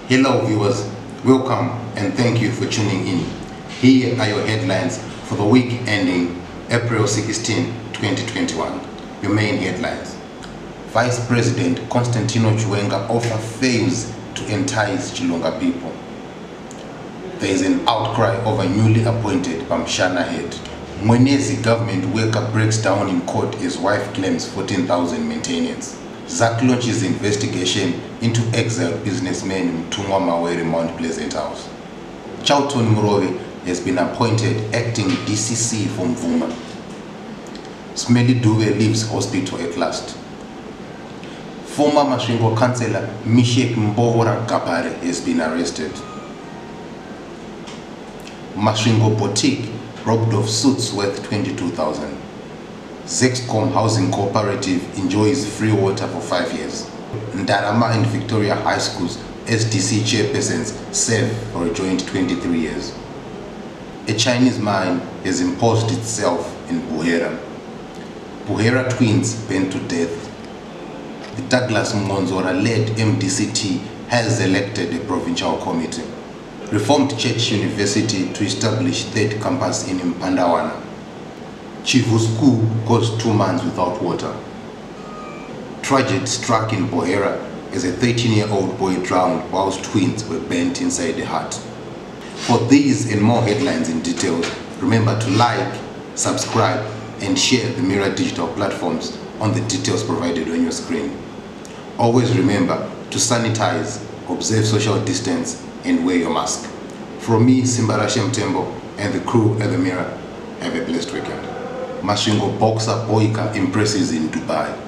Hello viewers, welcome and thank you for tuning in. Here are your headlines for the week ending April 16, 2021. Your main headlines. Vice President Constantino Chiwenga offer fails to entice Chilonga people. There is an outcry over newly appointed Bamshana head. Mwenezi government worker breaks down in court as wife claims 14,000 maintenance. ZAC launches investigation into exiled businessman Mtungwa Mawere Mount Pleasant House. Charlton Murove has been appointed acting DCC for Mvuma. Smelly Dube leaves hospital at last. Former Masvingo councillor Mishek Mbovora Gabare has been arrested. Masvingo boutique robbed of suits worth 22,000. Zexcom Housing Cooperative enjoys free water for 5 years. Ndarama and Victoria High Schools SDC chairpersons serve for a joint 23 years. A Chinese mine has imposed itself in Buhera. Buhera twins burned to death. The Douglas Mgonzora-led MDCT has elected a provincial committee. Reformed Church University to establish third campus in Mpandawana. Chivu school goes 2 months without water. Tragedy struck in Buhera as a 13-year-old boy drowned whilst twins were burnt inside the hut. For these and more headlines and details, remember to like, subscribe and share the Mirror Digital platforms on the details provided on your screen. Always remember to sanitize, observe social distance and wear your mask. From me, Simbarashe Mtembo and the crew at the Mirror, have a blessed weekend. Masvingo boxer Boyka impresses in Dubai.